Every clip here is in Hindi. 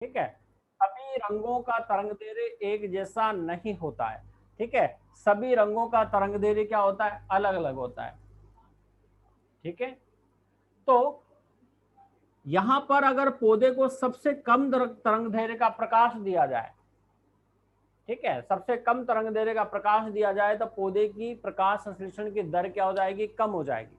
ठीक है, सभी रंगों का तरंग दैर्ध्य एक जैसा नहीं होता है। ठीक है, सभी रंगों का तरंग दैर्ध्य क्या होता है, अलग अलग होता है। ठीक है, तो यहां पर अगर पौधे को सबसे कम तरंग दैर्ध्य का प्रकाश दिया जाए, ठीक है, सबसे कम तरंग दैर्ध्य का प्रकाश दिया जाए तो पौधे की प्रकाश संश्लेषण की दर क्या हो जाएगी, कम हो जाएगी,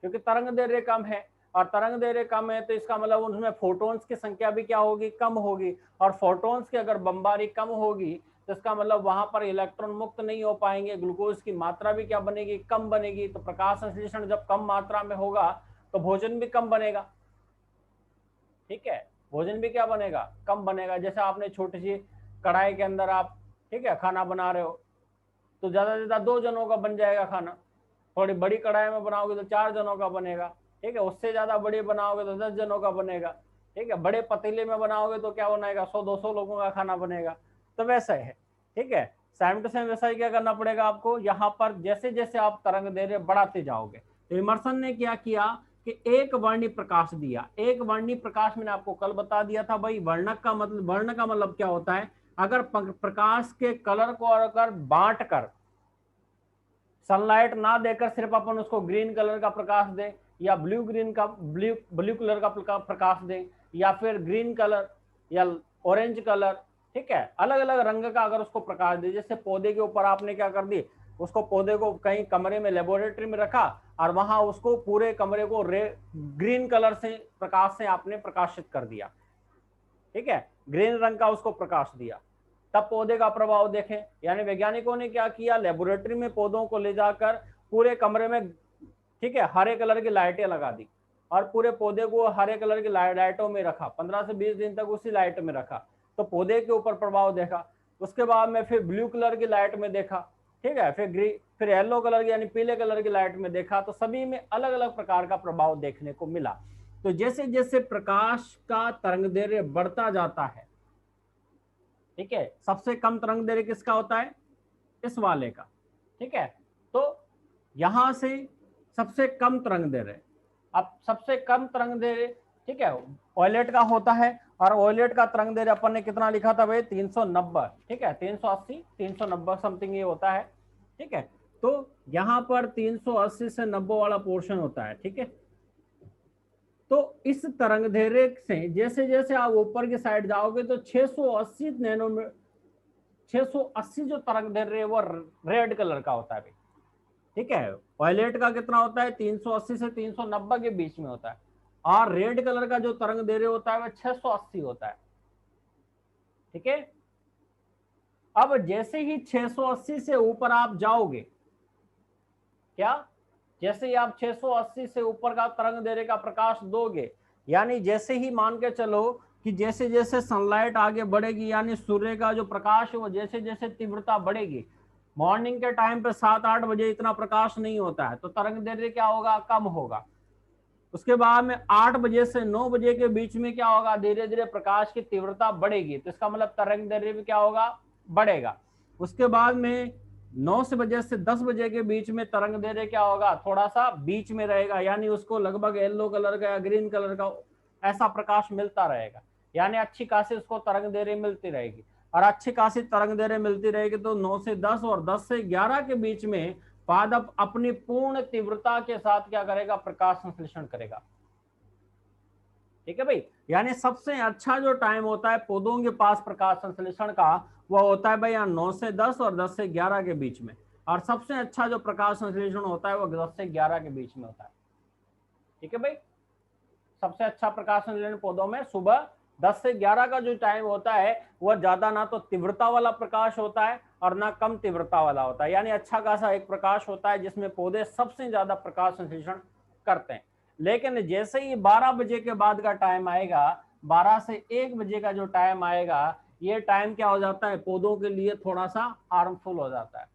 क्योंकि तरंग दैर्ध्य कम है। और तरंग दैर्ध्य कम है तो इसका मतलब उसमें फोटॉन्स की संख्या भी क्या होगी, कम होगी। और फोटॉन्स की अगर बमबारी कम होगी तो इसका मतलब वहां पर इलेक्ट्रॉन मुक्त नहीं हो पाएंगे, ग्लूकोज की मात्रा भी क्या बनेगी, कम बनेगी। तो प्रकाश संश्लेषण जब कम मात्रा में होगा तो भोजन भी कम बनेगा। ठीक है, भोजन भी क्या बनेगा, कम बनेगा। जैसे आपने छोटी सी कढ़ाई के अंदर आप, ठीक है, खाना बना रहे हो तो ज्यादा से ज्यादा 2 जनों का बन जाएगा खाना। थोड़ी बड़ी कढ़ाई में बनाओगे तो 4 जनों का बनेगा। ठीक है, उससे ज्यादा बड़ी बनाओगे तो 10 जनों का बनेगा। ठीक है, बड़े पतीले में बनाओगे तो क्या बनेगा, 100-200 लोगों का खाना बनेगा। तो वैसा है। ठीक है, सेम टू सेम वैसा ही क्या करना पड़ेगा आपको, यहाँ पर जैसे जैसे आप तरंग दैर्ध्य बढ़ाते जाओगे। तो इमर्सन ने क्या किया कि एक वर्णी प्रकाश दिया। एक वर्णी प्रकाश मैंने आपको कल बता दिया था भाई, वर्णक का मतलब, वर्ण का मतलब क्या होता है, अगर प्रकाश के कलर को अगर बांट कर सनलाइट ना देकर सिर्फ अपन उसको ग्रीन कलर का प्रकाश दें, या ब्लू ग्रीन का ब्लू ब्लू कलर का प्रकाश दें, या फिर ग्रीन कलर या ऑरेंज कलर, ठीक है, अलग अलग रंग का अगर उसको प्रकाश दे। जैसे पौधे के ऊपर आपने क्या कर दी, उसको पौधे को कहीं कमरे में लेबोरेटरी में रखा और वहां उसको पूरे कमरे को ग्रीन कलर से प्रकाश से आपने प्रकाशित कर दिया। ठीक है, ग्रीन रंग का उसको प्रकाश दिया, तब पौधे का प्रभाव देखें। यानी वैज्ञानिकों ने क्या किया, लेबोरेटरी में पौधों को ले जाकर पूरे कमरे में, ठीक है, हरे कलर की लाइटें लगा दी और पूरे पौधे को हरे कलर की लाइटों में रखा, 15 से 20 दिन तक उसी लाइट में रखा, तो पौधे के ऊपर प्रभाव देखा। उसके बाद में फिर ब्लू कलर की लाइट में देखा, ठीक है, फिर ग्रीन, फिर येलो कलर की यानी पीले कलर की लाइट में देखा, तो सभी में अलग अलग प्रकार का प्रभाव देखने को मिला। तो जैसे जैसे प्रकाश का तरंगदैर्घ्य बढ़ता जाता है, ठीक है, सबसे कम तरंगदैर्घ्य किसका होता है, इस वाले का। ठीक है, तो यहां से सबसे कम तरंगदैर्घ्य, अब सबसे कम तरंगदैर्घ्य, ठीक है, वॉयलेट का होता है। और वॉयलेट का तरंगदैर्घ्य अपन ने कितना लिखा था भाई, 390। ठीक है, 380 390 समथिंग ये होता है। ठीक है, तो यहां पर 380 से 90 वाला पोर्शन होता है। ठीक है, तो इस तरंगदैर्घ्य से जैसे जैसे आप ऊपर की साइड जाओगे तो 680 नैनोमीटर, 680 जो तरंगदैर्घ्य है वो रेड कलर का होता है भाई। ठीक है, वायलेट का कितना होता है, 380 से 390 के बीच में होता है। और रेड कलर का जो तरंगदैर्घ्य होता है वह 680 होता है। ठीक है, अब जैसे ही 680 से ऊपर आप जाओगे, क्या, जैसे ही आप 680 से ऊपर का तरंगदैर्घ्य का प्रकाश दोगे, यानी जैसे ही मान के चलो कि जैसे जैसे सनलाइट आगे बढ़ेगी, यानी सूर्य का जो प्रकाश है वो जैसे जैसे तीव्रता बढ़ेगी, मॉर्निंग के टाइम पे 7-8 बजे इतना प्रकाश नहीं होता है, तो तरंगदैर्घ्य क्या होगा, कम होगा। उसके बाद में 8 बजे से 9 बजे के बीच में क्या होगा, धीरे धीरे प्रकाश की तीव्रता बढ़ेगी, तो इसका मतलब तरंगदैर्घ्य भी क्या होगा, बढ़ेगा। उसके बाद में 9 से बजे से 10 बजे के बीच में तरंगदैर्घ्य क्या होगा, थोड़ा सा बीच में रहेगा, यानी उसको लगभग येलो कलर का या ग्रीन कलर का ऐसा प्रकाश मिलता रहेगा। यानी अच्छी खासी उसको तरंगदैर्घ्य मिलती रहेगी। और अच्छी खासी तरंगदैर्घ्य मिलती रहेगी तो 9 से 10 और 10 से 11 के बीच में पादप अपनी पूर्ण तीव्रता के साथ क्या करेगा, प्रकाश संश्लेषण करेगा। ठीक है भाई, यानी सबसे अच्छा जो टाइम होता है पौधों के पास प्रकाश संश्लेषण का, वो होता है भाई 9 से 10 और 10 से 11 के बीच में। और सबसे अच्छा जो प्रकाश संश्लेषण होता है वो 10 से 11 के बीच में होता है। ठीक है भाई, सबसे अच्छा प्रकाश संश्लेषण पौधों में सुबह 10 से 11 का जो टाइम होता है वह ज्यादा ना तो तीव्रता वाला प्रकाश होता है और ना कम तीव्रता वाला होता है, यानी अच्छा खासा एक प्रकाश होता है जिसमें पौधे सबसे ज्यादा प्रकाश संश्लेषण करते हैं। लेकिन जैसे ही 12 बजे के बाद का टाइम आएगा, 12 से 1 बजे का जो टाइम आएगा, ये टाइम क्या हो जाता है, पौधों के लिए थोड़ा सा हार्मफुल हो जाता है,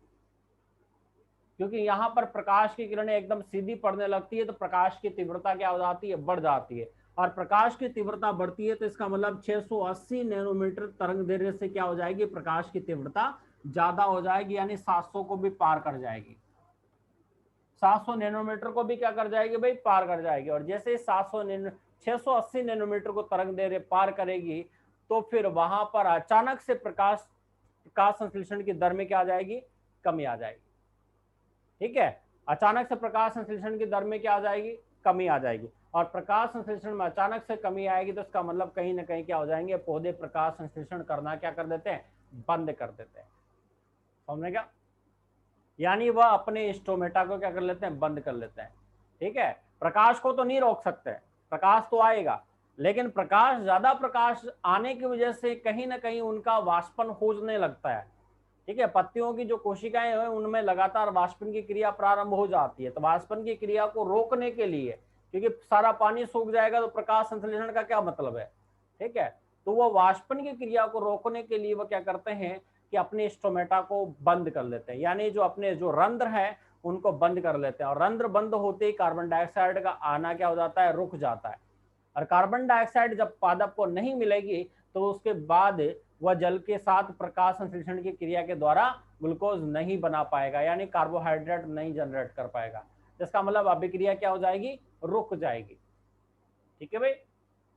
क्योंकि यहाँ पर प्रकाश की किरणें एकदम सीधी पड़ने लगती है, तो प्रकाश की तीव्रता क्या हो जाती है, बढ़ जाती है। और प्रकाश की तीव्रता बढ़ती है तो इसका मतलब 680 नैनोमीटर तरंगदैर्घ्य से क्या हो जाएगी, प्रकाश की तीव्रता ज्यादा हो जाएगी, यानी 700 को भी पार कर जाएगी। 700 नैनोमीटर को भी क्या कर जाएगी भाई, पार कर जाएगी। और जैसे 680 नैनोमीटर को तरंगदैर्घ्य पार करेगी, तो फिर वहां पर अचानक से प्रकाश संश्लेषण की दर में क्या आ जाएगी, कमी आ जाएगी। ठीक है, अचानक से प्रकाश संश्लेषण की दर में क्या आ जाएगी, कमी आ जाएगी। और प्रकाश संश्लेषण में अचानक से कमी आएगी तो इसका मतलब कहीं ना कहीं क्या हो जाएंगे, पौधे प्रकाश संश्लेषण करना क्या कर देते हैं, बंद कर देते हैं। समझे क्या, यानी वह अपने स्टोमेटा को क्या कर लेते हैं, बंद कर लेते हैं। ठीक है, प्रकाश को तो नहीं रोक सकते, प्रकाश तो आएगा, लेकिन प्रकाश, ज्यादा प्रकाश आने की वजह से कहीं ना कहीं उनका वाष्पन होने लगता है। ठीक है, पत्तियों की जो कोशिकाएं हैं उनमें लगातार वाष्पन की क्रिया प्रारंभ हो जाती है। तो वाष्पन की क्रिया को रोकने के लिए, क्योंकि सारा पानी सूख जाएगा तो प्रकाश संश्लेषण का क्या मतलब है। ठीक है, तो वो वाष्पन की क्रिया को रोकने के लिए वो क्या करते हैं कि अपने स्टोमेटा को बंद कर लेते हैं, यानी जो अपने जो रंध्र है उनको बंद कर लेते हैं। और रंध्र बंद होते ही कार्बन डाइऑक्साइड का आना क्या हो जाता है, रुक जाता है। और कार्बन डाइऑक्साइड जब पादप को नहीं मिलेगी तो उसके बाद वह जल के साथ प्रकाश संश्लेषण की क्रिया के द्वारा ग्लूकोज नहीं बना पाएगा, यानी कार्बोहाइड्रेट नहीं जनरेट कर पाएगा। जिसका मतलब अभिक्रिया क्या हो जाएगी, रुक जाएगी। ठीक है भाई,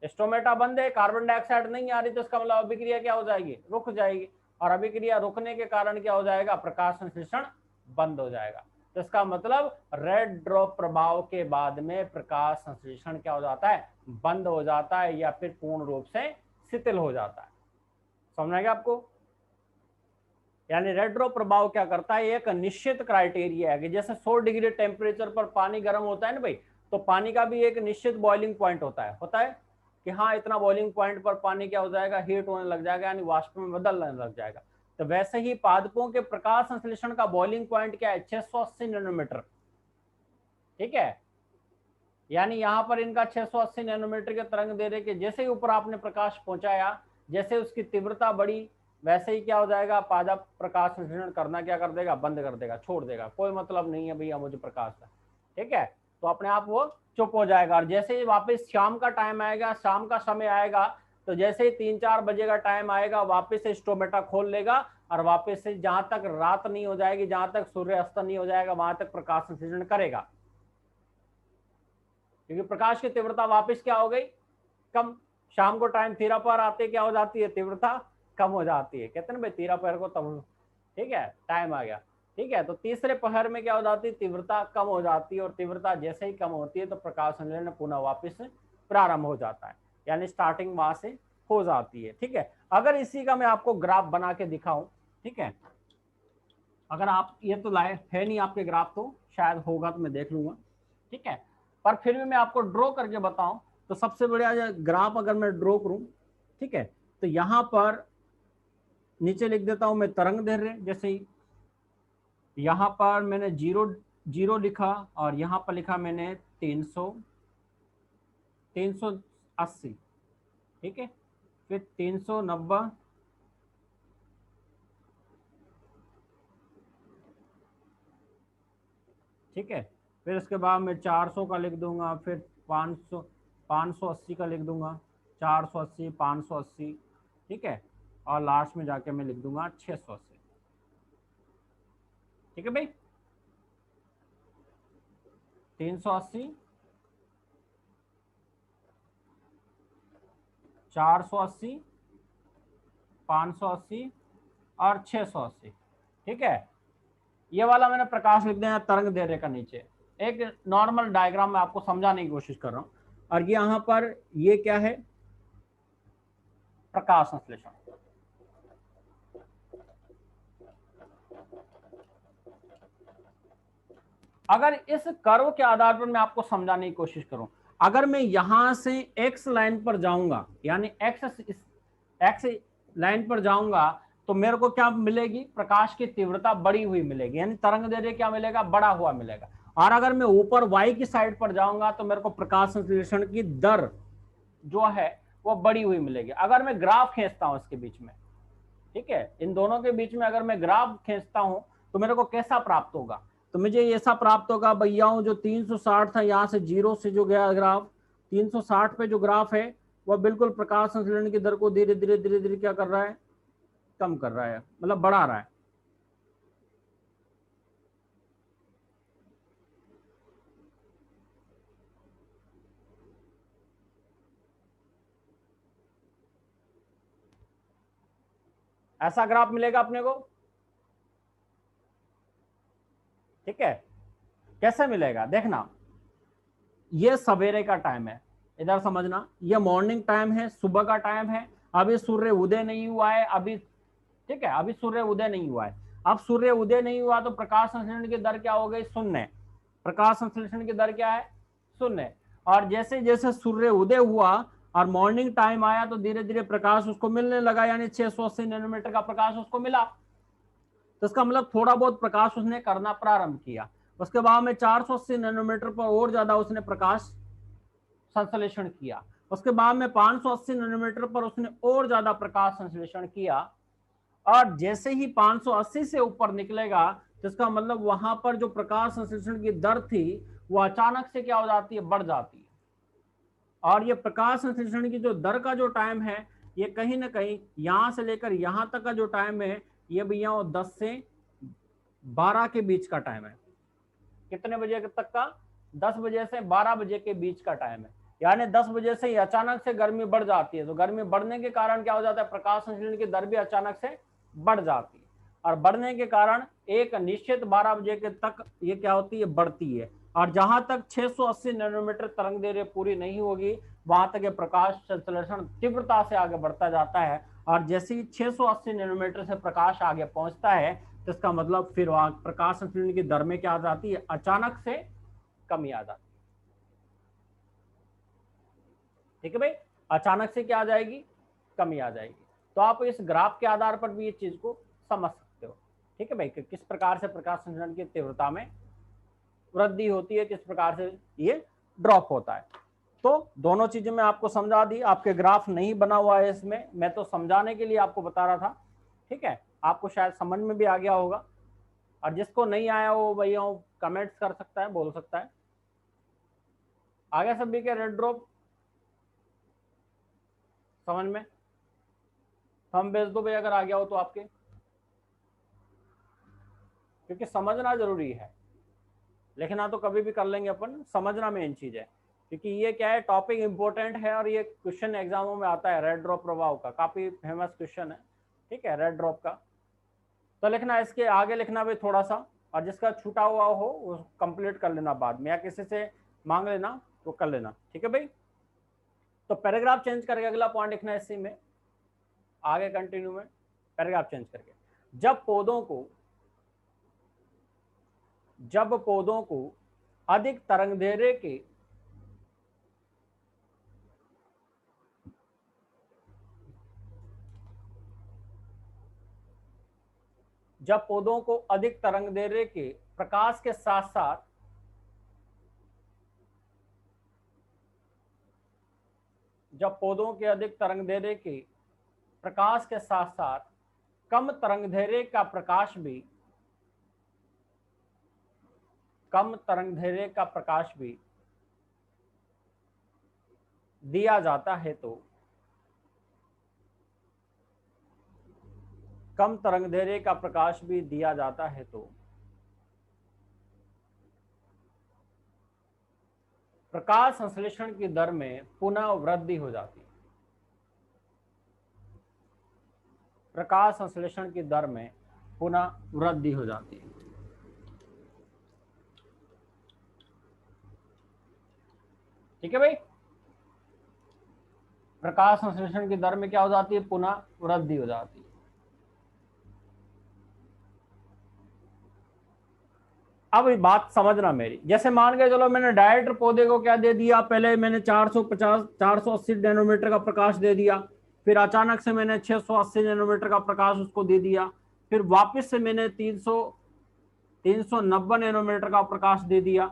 स्टोमेटा बंद है, कार्बन डाइऑक्साइड नहीं आ रही, तो इसका मतलब अभिक्रिया क्या हो जाएगी, रुक जाएगी। और अभिक्रिया रुकने के कारण क्या हो जाएगा, प्रकाश संश्लेषण बंद हो जाएगा। तो इसका मतलब रेड ड्रॉप प्रभाव के बाद में प्रकाश संश्लेषण क्या हो जाता है, बंद हो जाता है, या फिर पूर्ण रूप से शिथिल हो जाता है। समझ आएगा आपको, यानी रेड ड्रॉप प्रभाव क्या करता है, एक निश्चित क्राइटेरिया है कि जैसे 100 डिग्री टेम्परेचर पर पानी गर्म होता है ना भाई, तो पानी का भी एक निश्चित बॉइलिंग पॉइंट होता है कि हाँ इतना बॉइलिंग पॉइंट पर पानी क्या हो जाएगा, हीट होने लग जाएगा, यानी वाष्प में बदलने लग जाएगा। तो वैसे ही पादपों के प्रकाश संश्लेषण का बॉइलिंग पॉइंट क्या है, 680 नैनोमीटर। ठीक है, यानी यहाँ पर इनका 680 नैनोमीटर के तरंग दे रहे कि जैसे ही ऊपर आपने प्रकाश पहुंचाया, जैसे उसकी तीव्रता बढ़ी, वैसे ही क्या हो जाएगा, पादप प्रकाश संश्लेषण करना क्या कर देगा, बंद कर देगा, छोड़ देगा, कोई मतलब नहीं है भैया मुझे प्रकाश का। ठीक है, तो अपने आप वो चुप हो जाएगा। और जैसे ही वापस शाम का टाइम आएगा, शाम का समय आएगा, तो जैसे ही 3-4 बजे का टाइम आएगा, वापस से स्टोमेटा खोल लेगा और वापस से जहां तक रात नहीं हो जाएगी, जहां तक सूर्य अस्त नहीं हो जाएगा, वहां तक प्रकाश संश्लेषण करेगा। क्योंकि प्रकाश की तीव्रता वापस क्या हो गई, कम। शाम को टाइम तीरा पर आते क्या हो जाती है, तीव्रता कम हो जाती है। कहते हैं भाई तीरा पहर को तब, ठीक है, टाइम आ गया। ठीक है, तो तीसरे पहर में क्या हो जाती है, तीव्रता कम हो जाती है। और तीव्रता जैसे ही कम होती है तो प्रकाश संश्लेषण पुनः वापस प्रारंभ हो जाता है, यानी स्टार्टिंग वहां से हो जाती है। ठीक है, अगर इसी का मैं आपको ग्राफ बना के दिखाऊं, ठीक है, अगर आप, ये तो लाए है नहीं आपके ग्राफ, तो शायद होगा तो मैं देख लूंगा। ठीक है, पर फिर भी मैं आपको ड्रॉ करके बताऊं, तो सबसे बढ़िया ग्राफ अगर मैं ड्रॉ करूं, ठीक है, तो यहां पर नीचे लिख देता हूं मैं तरंग दैर्ध्य। जैसे ही यहां पर मैंने जीरो जीरो लिखा, और यहां पर लिखा मैंने 380। ठीक है, फिर 390, ठीक है, फिर उसके बाद मैं 400 का लिख दूंगा, फिर 500, 580 का लिख दूंगा, 480, 580। ठीक है, और लास्ट में जाके मैं लिख दूंगा 680। ठीक है भाई, 380, 480, 580 और 680। ठीक है, ये वाला मैंने प्रकाश लिख दिया तरंग दैर्ध्य का नीचे। एक नॉर्मल डायग्राम में आपको समझाने की कोशिश कर रहा हूं। और यहां पर ये क्या है, प्रकाश संश्लेषण। अगर इस कर्व के आधार पर मैं आपको समझाने की कोशिश करूं, अगर मैं यहां से एक्स लाइन पर जाऊंगा, यानी एक्स लाइन पर जाऊंगा, तो मेरे को क्या मिलेगी, प्रकाश की तीव्रता बढ़ी हुई मिलेगी, यानी तरंग दैर्ध्य क्या मिलेगा, बढ़ा हुआ मिलेगा। और अगर मैं ऊपर वाई की साइड पर जाऊंगा तो मेरे को प्रकाश संश्लेषण की दर जो है वो बढ़ी हुई मिलेगी। अगर मैं ग्राफ खींचता हूं इसके बीच में, ठीक है, इन दोनों के बीच में अगर मैं ग्राफ खींचता हूं तो मेरे को कैसा प्राप्त होगा, तो मुझे ऐसा प्राप्त होगा भैया, जो 360 था, यहां से जीरो से जो गया ग्राफ, 360 पे जो ग्राफ है वह बिल्कुल प्रकाश संश्लेषण की दर को धीरे धीरे धीरे धीरे क्या कर रहा है, कम कर रहा है, मतलब बढ़ा रहा है। ऐसा ग्राफ मिलेगा अपने को, ठीक है। कैसे मिलेगा देखना, ये सवेरे का टाइम है, इधर समझना, ये मॉर्निंग टाइम है, सुबह का टाइम है, अभी सूर्य उदय नहीं हुआ है अभी, ठीक है, अभी सूर्य उदय नहीं हुआ है। अब सूर्य उदय नहीं हुआ तो प्रकाश संश्लेषण की दर क्या हो गई, शून्य। प्रकाश संश्लेषण की दर क्या है, शून्य। और जैसे जैसे सूर्य उदय हुआ और मॉर्निंग टाइम आया तो धीरे धीरे प्रकाश उसको मिलने लगा, यानी 680 नैनोमीटर का प्रकाश उसको मिला। तो इसका मतलब थोड़ा बहुत प्रकाश उसने करना प्रारंभ किया। उसके बाद में 480 नैनोमीटर पर और ज्यादा उसने प्रकाश संश्लेषण किया। उसके बाद में 580 नैनोमीटर पर उसने और ज्यादा प्रकाश संश्लेषण किया। और जैसे ही 580 से ऊपर निकलेगा तो इसका मतलब वहां पर जो प्रकाश संश्लेषण की दर थी वो अचानक से क्या हो जाती है, बढ़ जाती है। और ये प्रकाश संश्लेषण की जो दर का जो टाइम है, ये कहीं ना कहीं यहां से लेकर यहां तक का जो टाइम है, ये भैया 10 से 12 के बीच का टाइम है। कितने बजे तक का, 10 बजे से 12 बजे के बीच का टाइम है। यानी 10 बजे से ही अचानक से गर्मी बढ़ जाती है। तो गर्मी बढ़ने के कारण क्या हो जाता है, प्रकाश संश्लेषण की दर भी अचानक से बढ़ जाती है। और बढ़ने के कारण एक निश्चित 12 बजे के तक ये क्या होती है, बढ़ती है। और जहां तक 680 नैनोमीटर तरंग दैर्घ्य पूरी नहीं होगी वहां तक ये प्रकाश संश्लेषण तीव्रता से आगे बढ़ता जाता है। और जैसे ही 680 नैनोमीटर से प्रकाश आगे पहुंचता है तो इसका मतलब फिर वहां प्रकाश संश्लेषण की दर में क्या आ जाती है, अचानक से कमी आ जाती है। ठीक है भाई, अचानक से क्या आ जाएगी, कमी आ जाएगी। तो आप इस ग्राफ के आधार पर भी ये चीज को समझ सकते हो। ठीक है भाई, कि किस प्रकार से प्रकाश संश्लेषण की तीव्रता में वृद्धि होती है, किस प्रकार से ये ड्रॉप होता है। तो दोनों चीजें मैं आपको समझा दी। आपके ग्राफ नहीं बना हुआ है इसमें, मैं तो समझाने के लिए आपको बता रहा था। ठीक है, आपको शायद समझ में भी आ गया होगा। और जिसको नहीं आया वो भैया कमेंट्स कर सकता है, बोल सकता है। आगे सभी के रेड ड्रॉप समझ में, हम भेज दो भाई अगर आ गया हो तो आपके, क्योंकि समझना जरूरी है। लिखना तो कभी भी कर लेंगे अपन, समझना मेन चीज है। क्योंकि ये क्या है, टॉपिक इंपॉर्टेंट है और ये क्वेश्चन एग्जामों में आता है, रेड ड्रॉप प्रभाव का काफी फेमस क्वेश्चन है। ठीक है, रेड ड्रॉप का तो लिखना, इसके आगे लिखना भी थोड़ा सा, और जिसका छूटा हुआ हो वो कंप्लीट कर लेना बाद में, या किसी से मांग लेना तो कर लेना। ठीक है भाई, तो पैराग्राफ चेंज करके अगला पॉइंट लिखना है इसी में, आगे कंटिन्यू में पैराग्राफ चेंज करके। जब पौधों को अधिक तरंग दैर्घ्य के प्रकाश के साथ साथ कम तरंग दैर्घ्य का प्रकाश भी दिया जाता है तो कम तरंग दैर्घ्य का प्रकाश भी दिया जाता है तो प्रकाश संश्लेषण की दर में पुनः वृद्धि हो जाती है। प्रकाश संश्लेषण की दर में पुनः वृद्धि हो जाती है। ठीक है भाई, प्रकाश संश्लेषण की दर में क्या हो जाती है, पुनः वृद्धि हो जाती है। अब बात समझना मेरी, जैसे मान के चलो मैंने डायरेक्टर पौधे को क्या दे दिया, पहले मैंने 480 नैनोमीटर का प्रकाश दे दिया, फिर अचानक से मैंने 680 नैनोमीटर का प्रकाश उसको दे दिया, फिर वापस से मैंने 390 नैनोमीटर का प्रकाश दे दिया।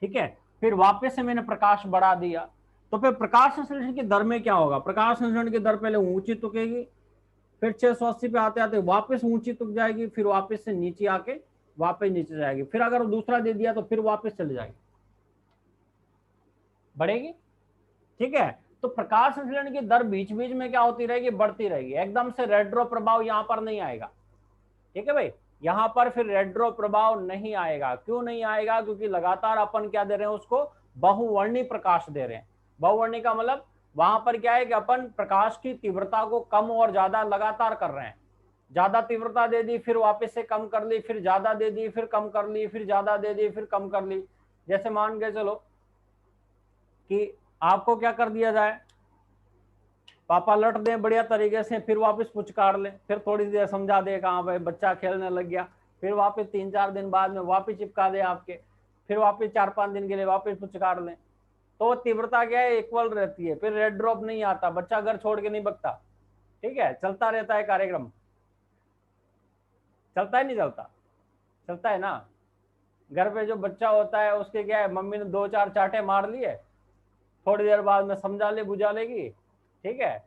ठीक है, फिर वापस से मैंने प्रकाश बढ़ा दिया। तो फिर प्रकाश संश्लेषण की दर में क्या होगा, प्रकाश संश्लेषण की दर पहले ऊंची तुकेगी, फिर 680 पे आते आते वापस ऊंची तुक जाएगी, फिर वापस से नीचे आके वापस नीचे जाएगी, फिर अगर दूसरा दे दिया तो फिर वापस चले जाएगी, बढ़ेगी। ठीक है, तो प्रकाश संश्लेषण की दर बीच बीच में क्या होती रहेगी, बढ़ती रहेगी। एकदम से रेड ड्रॉप प्रभाव यहां पर नहीं आएगा। ठीक है भाई, यहां पर फिर रेड ड्रॉप प्रभाव नहीं आएगा। क्यों नहीं आएगा, क्योंकि लगातार अपन क्या दे रहे हैं उसको, बहुवर्णी प्रकाश दे रहे हैं। बहुवर्णी का मतलब वहां पर क्या है कि अपन प्रकाश की तीव्रता को कम और ज्यादा लगातार कर रहे हैं। ज्यादा तीव्रता दे दी, फिर वापस से कम कर ली, फिर ज्यादा दे दी, फिर कम कर ली, फिर ज्यादा दे दी, फिर कम कर ली। जैसे मान के चलो कि आपको क्या कर दिया जाए, पापा लट दें बढ़िया तरीके से, फिर वापस पुचकार लें, फिर थोड़ी देर समझा दे, कहाँ भाई बच्चा खेलने लग गया, फिर वापस 3-4 दिन बाद में वापस चिपका दे आपके, फिर वापस 4-5 दिन के लिए वापस पुचकार लें, तो तीव्रता क्या है, इक्वल रहती है। फिर रेड ड्रॉप नहीं आता, बच्चा घर छोड़ के नहीं भगता। ठीक है, चलता रहता है कार्यक्रम। चलता है नहीं चलता? चलता है ना। घर पे जो बच्चा होता है उसके क्या है, मम्मी ने 2-4 चांटे मार लिए, थोड़ी देर बाद में समझा ले बुझा लेगी। ठीक है,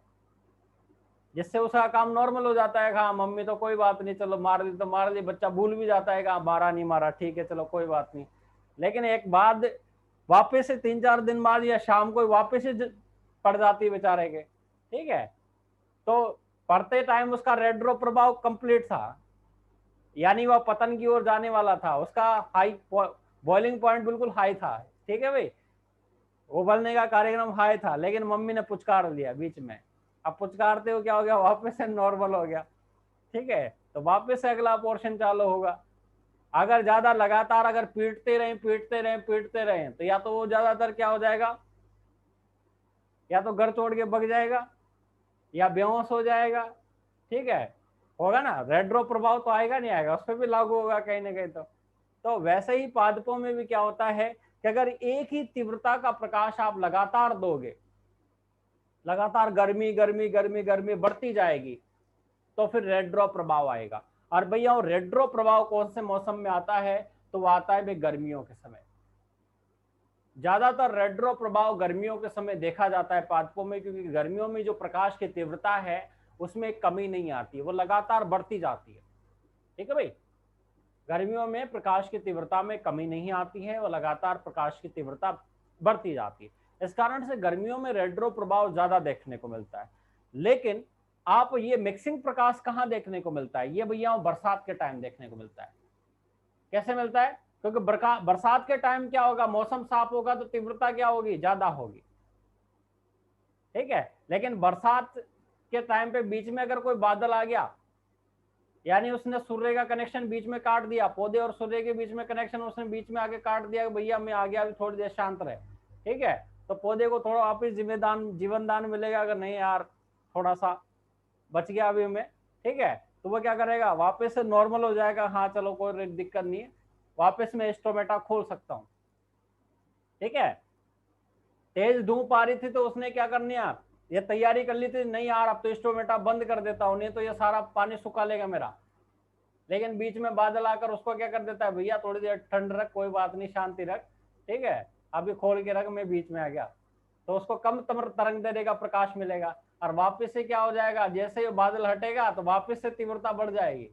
जिससे उसका काम नॉर्मल हो जाता है। हाँ मम्मी तो कोई बात नहीं, चलो मार दी तो मार दी, बच्चा भूल भी जाता है, कहाँ मारा नहीं मारा, ठीक है चलो कोई बात नहीं। लेकिन एक बाद वापस से 3-4 दिन बाद या शाम को वापस से पड़ जाती है बेचारे के। ठीक है, तो पढ़ते टाइम उसका रेड ड्रॉप प्रभाव कंप्लीट था, यानी वह पतन की ओर जाने वाला था, उसका हाई बॉइलिंग पॉइंट बिल्कुल हाई था। ठीक है भाई, उबलने का कार्यक्रम हाई था, लेकिन मम्मी ने पुचकार दिया बीच में। अब पुचकारते हो क्या हो गया, वापस से नॉर्मल हो गया। ठीक है, तो वापस से अगला पोर्शन चालू होगा। अगर ज्यादा लगातार अगर पीटते रहें तो या तो वो ज्यादातर क्या हो जाएगा, या तो घर छोड़ के भग जाएगा या बेहोश हो जाएगा। ठीक है, होगा ना, रेड ड्रॉप प्रभाव तो आएगा नहीं आएगा, उस पर भी लागू होगा कहीं ना कहीं। तो वैसे ही पादपों में भी क्या होता है कि अगर एक ही तीव्रता का प्रकाश आप लगातार दोगे, लगातार गर्मी गर्मी गर्मी गर्मी बढ़ती जाएगी, तो फिर रेड ड्रॉप प्रभाव आएगा। और भैया रेड ड्रॉप प्रभाव कौन से मौसम में आता है, तो वो आता है भाई गर्मियों के समय। ज्यादातर रेड ड्रॉप प्रभाव गर्मियों के समय देखा जाता है पादपों में, क्योंकि गर्मियों में जो प्रकाश की तीव्रता है उसमें कमी नहीं आती है, वो लगातार बढ़ती जाती है। ठीक है भाई, गर्मियों में प्रकाश की तीव्रता में कमी नहीं आती है, वो लगातार प्रकाश की तीव्रता बढ़ती जाती है। इस कारण से गर्मियों में रेड ड्रॉप प्रभाव ज्यादा देखने को मिलता है। लेकिन आप ये मिक्सिंग प्रकाश कहाँ देखने को मिलता है, ये भैया बरसात के टाइम देखने को मिलता है। कैसे मिलता है, क्योंकि बरसात के टाइम क्या होगा, मौसम साफ होगा तो तीव्रता क्या होगी, ज्यादा होगी। ठीक है, लेकिन बरसात के टाइम पे बीच में अगर कोई बादल आ गया, यानी उसने सूर्य का कनेक्शन बीच में काट दिया, पौधे और सूर्य के बीच में कनेक्शन उसने बीच में आगे काट दिया, भैया मैं आ गया, अभी थोड़ी देर शांत रहे। ठीक है, तो पौधे को थोड़ा वापिस जीवन दान मिलेगा, अगर नहीं यार थोड़ा सा बच गया अभी में। ठीक है, तो वो क्या करेगा, वापस से नॉर्मल हो जाएगा, हाँ चलो कोई दिक्कत नहीं है, वापस में स्टोमेटा खोल सकता हूँ। ठीक है, तेज धूप आ रही थी तो उसने क्या करनी है, ये तैयारी कर ली थी, नहीं यार अब तो स्टोमेटा बंद कर देता हूँ, नहीं तो ये सारा पानी सुखा लेगा मेरा। लेकिन बीच में बादल आकर उसको क्या कर देता है, भैया थोड़ी देर ठंड रख, कोई बात नहीं, शांति रख। ठीक है, अभी खोल के रख, मैं बीच में आ गया, तो उसको कम तरंग दैर्ध्य का प्रकाश मिलेगा। और वापस से क्या हो जाएगा, जैसे ही बादल हटेगा तो वापस से तीव्रता बढ़ जाएगी।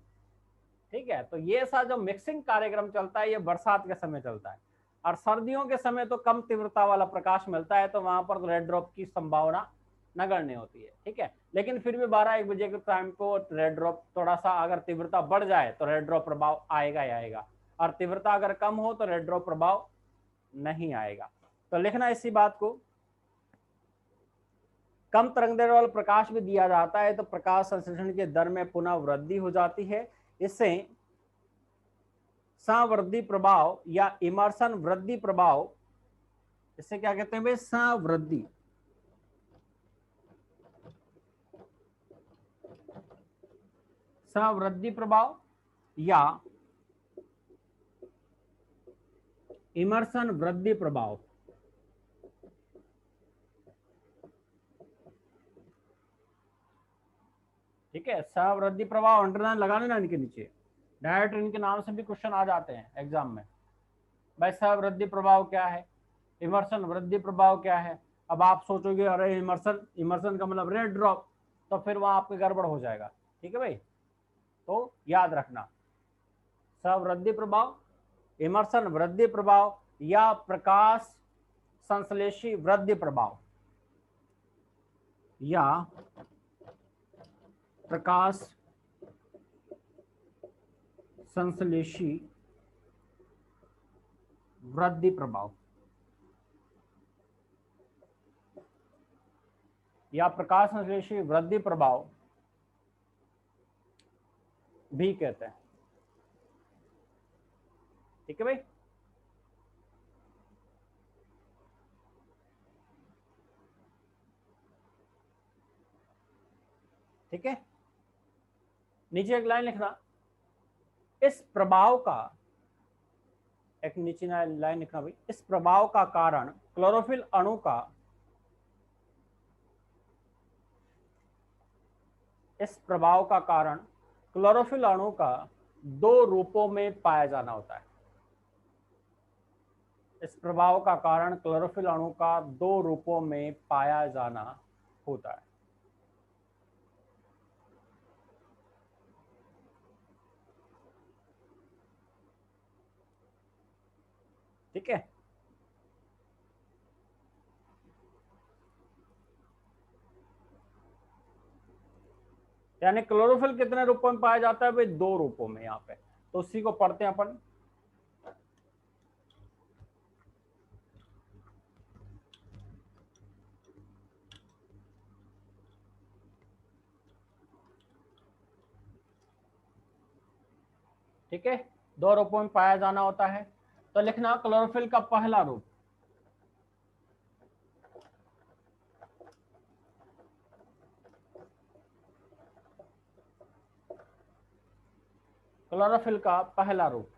ठीक है, तो ये सा जो मिक्सिंग कार्यक्रम चलता है ये बरसात के समय चलता है। और सर्दियों के समय तो कम तीव्रता वाला प्रकाश मिलता है, तो वहां पर रेड ड्रॉप की संभावना नगण्य होती है। ठीक है, लेकिन फिर भी 12-1 बजे के टाइम को रेड ड्रॉप थोड़ा सा अगर तीव्रता बढ़ जाए तो रेड ड्रॉप प्रभाव आएगा ही आएगा, और तीव्रता अगर कम हो तो रेड ड्रॉप प्रभाव नहीं आएगा। तो लिखना इसी बात को। कम तरंगदैर्घ्य वाला प्रकाश भी दिया जाता है तो प्रकाश संश्लेषण के दर में पुनः वृद्धि हो जाती है। इससे संवृद्धि प्रभाव या इमर्सन वृद्धि प्रभाव, इससे क्या कहते हैं भाई, संवृद्धि। संवृद्धि प्रभाव या इमर्सन वृद्धि प्रभाव। ठीक है, संवृद्धि प्रभाव अंडरलाइन लगाने ना इनके नीचे, डायरेक्ट इनके नाम से भी क्वेश्चन आ जाते हैं एग्जाम में। भाई संवृद्धि प्रभाव क्या है, इमर्सन वृद्धि प्रभाव क्या है। अब आप सोचोगे अरे इमर्सन, इमर्सन का मतलब रेड ड्रॉप, तो फिर वहां आपके गड़बड़ हो जाएगा। ठीक है भाई, तो याद रखना, संवृद्धि प्रभाव, इमर्सन वृद्धि प्रभाव या प्रकाश संश्लेषी वृद्धि प्रभाव, या प्रकाश संश्लेषी वृद्धि प्रभाव। या प्रकाश संश्लेषी वृद्धि प्रभाव भी कहते हैं। ठीक है भाई। ठीक है, नीचे एक लाइन लिखना, इस प्रभाव का, एक नीचे लाइन लिखना भाई, इस प्रभाव का कारण क्लोरोफिल अणु का, इस प्रभाव का कारण क्लोरोफिल अणु का दो रूपों में पाया जाना होता है। इस प्रभाव का कारण क्लोरोफिल अणु का दो रूपों में पाया जाना होता है। ठीक है, यानी क्लोरोफिल कितने रूपों में पाया जाता है भाई? दो रूपों में यहाँ पे। तो उसी को पढ़ते हैं अपन। ठीक है, दो रूपों में पाया जाना होता है। तो लिखना क्लोरोफिल का पहला रूप, क्लोरोफिल का पहला रूप।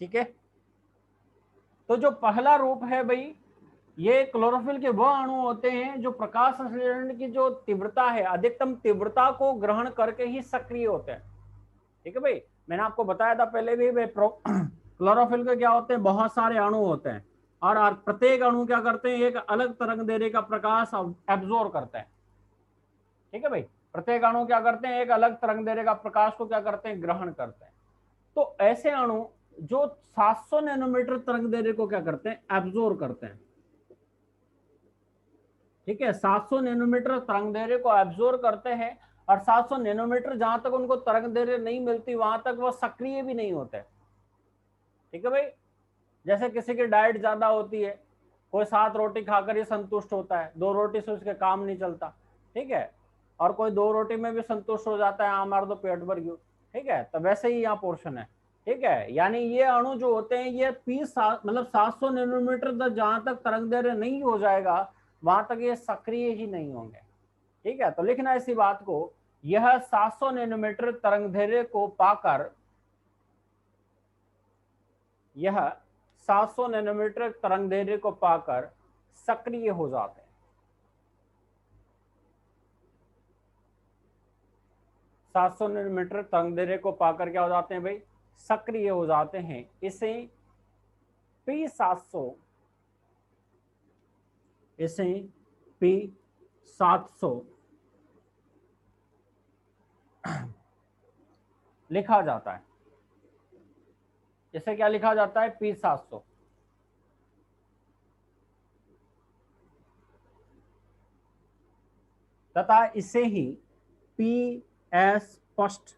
ठीक है, तो जो पहला रूप है भाई, ये क्लोरोफिल के वह अणु होते हैं जो प्रकाश संश्लेषण की जो तीव्रता है, अधिकतम तीव्रता को ग्रहण करके ही सक्रिय होते हैं। ठीक है भाई, मैंने आपको बताया था पहले भी भाई, क्लोरोफिल के क्या होते हैं? बहुत सारे अणु होते हैं, और प्रत्येक अणु क्या करते हैं? एक अलग तरंग दैर्ध्य का प्रकाश एब्जॉर्ब करते हैं। ठीक है भाई, प्रत्येक अणु क्या करते हैं? एक अलग तरंग दैर्ध्य का प्रकाश को क्या करते हैं? ग्रहण करते हैं। तो ऐसे अणु जो 700 नैनोमीटर तरंग दैर्ध्य को क्या करते हैं? एब्जॉर्ब करते हैं। ठीक है, 700 नैनोमीटर तरंग दैर्ध्य को एब्जॉर्ब करते हैं, और 700 नैनोमीटर जहां तक उनको तरंग दैर्ध्य नहीं मिलती वहां तक वो सक्रिय भी नहीं होते। ठीक है भाई, जैसे किसी की डाइट ज्यादा होती है, कोई 7 रोटी खाकर ही संतुष्ट होता है, 2 रोटी से उसके काम नहीं चलता। ठीक है, और कोई 2 रोटी में भी संतुष्ट हो जाता है, हमारा तो पेट भर गया। ठीक है, तो वैसे ही यहाँ पोर्शन है। ठीक है, यानी ये अणु जो होते हैं ये मतलब 700 नैनोमीटर तक जहां तक तरंग दैर्ध्य नहीं हो जाएगा वहां तक ये सक्रिय ही नहीं होंगे। ठीक है, तो लिखना इसी बात को, यह 700 नैनोमीटर तरंग दैर्ध्य को पाकर, यह 700 नैनोमीटर तरंग दैर्ध्य को पाकर सक्रिय हो जाते हैं। 700 नैनोमीटर तरंग दैर्ध्य को पाकर क्या हो जाते हैं भाई? सक्रिय हो जाते हैं। इसे P700, इसे P700 लिखा जाता है। इसे क्या लिखा जाता है? P700। तथा इसे ही PS स्पष्ट,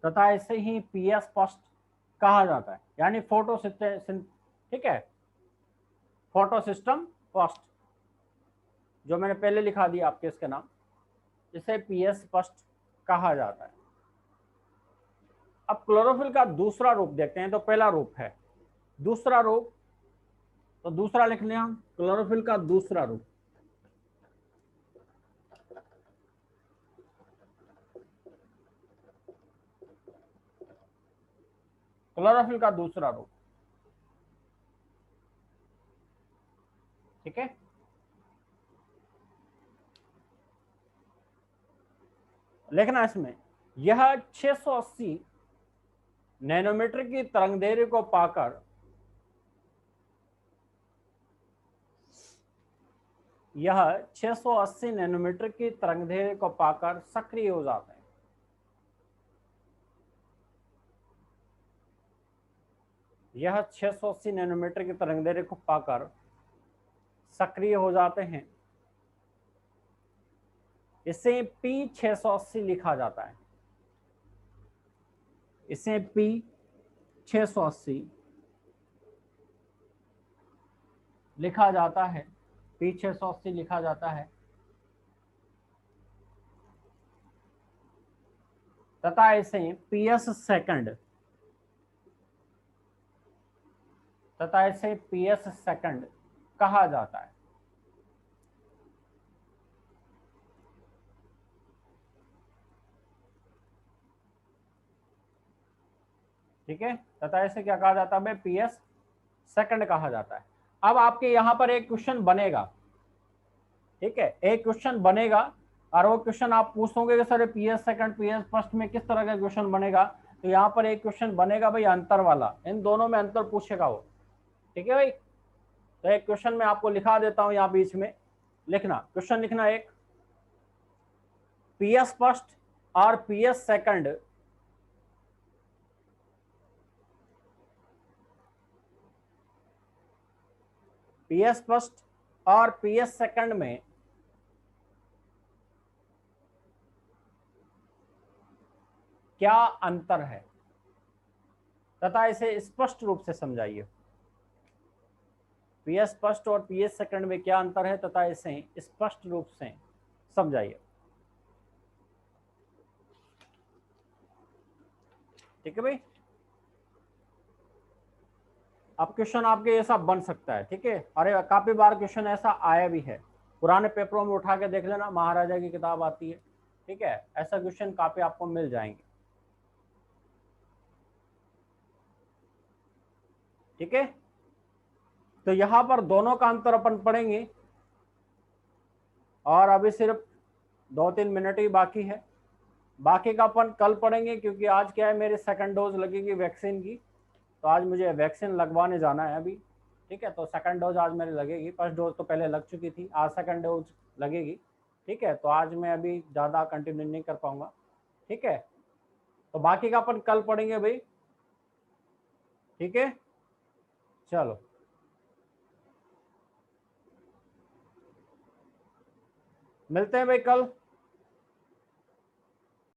तथा इसे ही PS स्पष्ट कहा जाता है, यानी फोटो सिस्टम। ठीक है, फोटो सिस्टम फर्स्ट, जो मैंने पहले लिखा दिया आपके इसके नाम, इसे PS स्पष्ट कहा जाता है। अब क्लोरोफिल का दूसरा रूप देखते हैं। तो पहला रूप है, दूसरा रूप, तो दूसरा लिख लिया हम, क्लोरोफिल का दूसरा रूप। क्लोरोफिल का दूसरा रूप। ठीक है, लिखना इसमें, यह 680 नैनोमीटर की तरंग दैर्ध्य को पाकर, यह 680 नैनोमीटर की तरंग दैर्ध्य को पाकर सक्रिय हो जाते हैं। यह 680 नैनोमीटर की तरंगदैर्घ्य को पाकर सक्रिय हो जाते हैं। इसे P680 लिखा जाता है। इसे P680 लिखा जाता है। P680 लिखा जाता है तथा इसे PS सेकंड कहा जाता है। ठीक है, तथा इसे क्या कहा जाता है? PS सेकंड कहा जाता है। अब आपके यहां पर एक क्वेश्चन बनेगा, ठीक है, एक क्वेश्चन बनेगा और वो क्वेश्चन आप पूछोगे कि sir PS second PS first में किस तरह का क्वेश्चन बनेगा। तो यहाँ पर एक क्वेश्चन बनेगा भाई अंतर वाला, इन दोनों में अंतर पूछेगा वो। ठीक है भाई, तो एक क्वेश्चन मैं आपको लिखा देता हूं, यहाँ बीच में लिखना, क्वेश्चन लिखना एक, PS फर्स्ट और PS सेकंड PS फर्स्ट और PS सेकंड में क्या अंतर है तथा इसे स्पष्ट रूप से समझाइए। PS फर्स्ट और PS सेकंड में क्या अंतर है तथा इसे स्पष्ट रूप से समझाइए। ठीक है भाई, अब क्वेश्चन आपके ऐसा बन सकता है। ठीक है, अरे काफी बार क्वेश्चन ऐसा आया भी है, पुराने पेपरों में उठा के देख लेना, महाराजा की किताब आती है। ठीक है, ऐसा क्वेश्चन काफी आपको मिल जाएंगे। ठीक है, तो यहां पर दोनों का अंतर अपन पढ़ेंगे और अभी सिर्फ 2-3 मिनट ही बाकी है, बाकी का अपन कल पढ़ेंगे, क्योंकि आज क्या है, मेरी सेकंड डोज लगेगी वैक्सीन की, तो आज मुझे वैक्सीन लगवाने जाना है अभी। ठीक है, तो सेकंड डोज आज मेरी लगेगी, फर्स्ट डोज तो पहले लग चुकी थी, आज सेकंड डोज लगेगी। ठीक है, तो आज मैं अभी ज़्यादा कंटिन्यू नहीं कर पाऊंगा। ठीक है, तो बाकी का अपन कल पढ़ेंगे भाई। ठीक है, चलो मिलते हैं भाई कल।